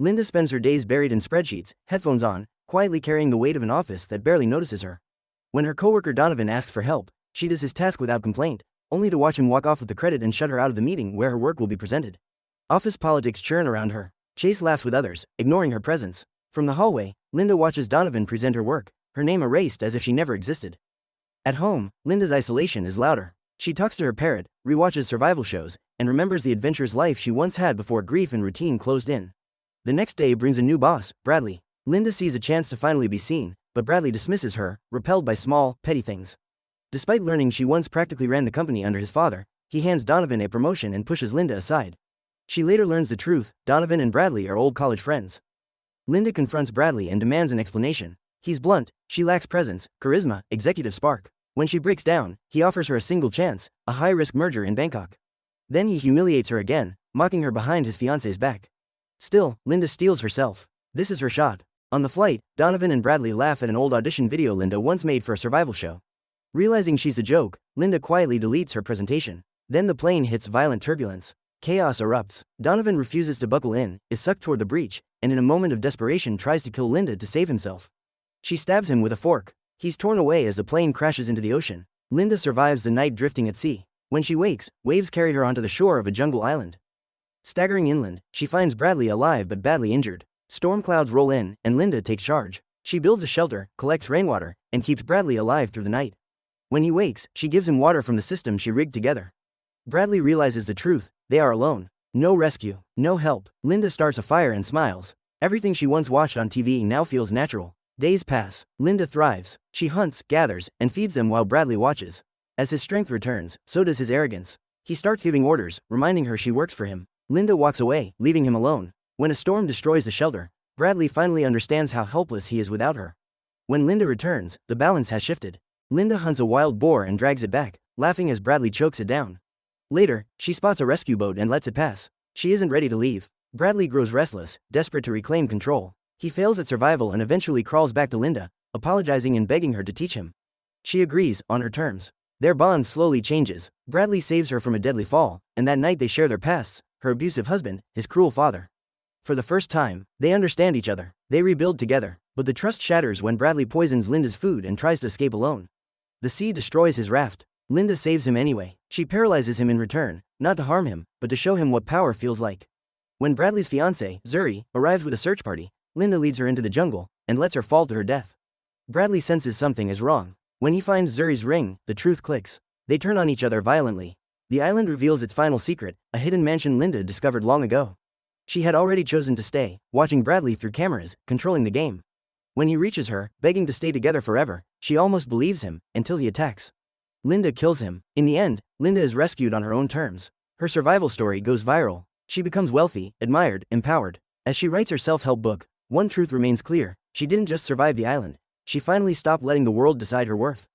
Linda spends her days buried in spreadsheets, headphones on, quietly carrying the weight of an office that barely notices her. When her coworker Donovan asks for help, she does his task without complaint, only to watch him walk off with the credit and shut her out of the meeting where her work will be presented. Office politics churn around her. Chase laughs with others, ignoring her presence. From the hallway, Linda watches Donovan present her work, her name erased as if she never existed. At home, Linda's isolation is louder. She talks to her parrot, rewatches survival shows, and remembers the adventurous life she once had before grief and routine closed in. The next day brings a new boss, Bradley. Linda sees a chance to finally be seen, but Bradley dismisses her, repelled by small, petty things. Despite learning she once practically ran the company under his father, he hands Donovan a promotion and pushes Linda aside. She later learns the truth: Donovan and Bradley are old college friends. Linda confronts Bradley and demands an explanation. He's blunt, she lacks presence, charisma, executive spark. When she breaks down, he offers her a single chance, a high-risk merger in Bangkok. Then he humiliates her again, mocking her behind his fiance's back. Still, Linda steels herself. This is her shot. On the flight, Donovan and Bradley laugh at an old audition video Linda once made for a survival show. Realizing she's the joke, Linda quietly deletes her presentation. Then the plane hits violent turbulence. Chaos erupts. Donovan refuses to buckle in, is sucked toward the breach, and in a moment of desperation tries to kill Linda to save himself. She stabs him with a fork. He's torn away as the plane crashes into the ocean. Linda survives the night drifting at sea. When she wakes, waves carry her onto the shore of a jungle island. Staggering inland, she finds Bradley alive but badly injured. Storm clouds roll in, and Linda takes charge. She builds a shelter, collects rainwater, and keeps Bradley alive through the night. When he wakes, she gives him water from the system she rigged together. Bradley realizes the truth: they are alone. No rescue, no help. Linda starts a fire and smiles. Everything she once watched on TV now feels natural. Days pass. Linda thrives. She hunts, gathers, and feeds them while Bradley watches. As his strength returns, so does his arrogance. He starts giving orders, reminding her she works for him. Linda walks away, leaving him alone. When a storm destroys the shelter, Bradley finally understands how helpless he is without her. When Linda returns, the balance has shifted. Linda hunts a wild boar and drags it back, laughing as Bradley chokes it down. Later, she spots a rescue boat and lets it pass. She isn't ready to leave. Bradley grows restless, desperate to reclaim control. He fails at survival and eventually crawls back to Linda, apologizing and begging her to teach him. She agrees, on her terms. Their bond slowly changes. Bradley saves her from a deadly fall, and that night they share their pasts: her abusive husband, his cruel father. For the first time, they understand each other. They rebuild together, but the trust shatters when Bradley poisons Linda's food and tries to escape alone. The sea destroys his raft. Linda saves him anyway. She paralyzes him in return, not to harm him, but to show him what power feels like. When Bradley's fiancée, Zuri, arrives with a search party, Linda leads her into the jungle and lets her fall to her death. Bradley senses something is wrong. When he finds Zuri's ring, the truth clicks. They turn on each other violently. The island reveals its final secret: a hidden mansion Linda discovered long ago. She had already chosen to stay, watching Bradley through cameras, controlling the game. When he reaches her, begging to stay together forever, she almost believes him, until he attacks. Linda kills him. In the end, Linda is rescued on her own terms. Her survival story goes viral. She becomes wealthy, admired, empowered. As she writes her self-help book, one truth remains clear: she didn't just survive the island. She finally stopped letting the world decide her worth.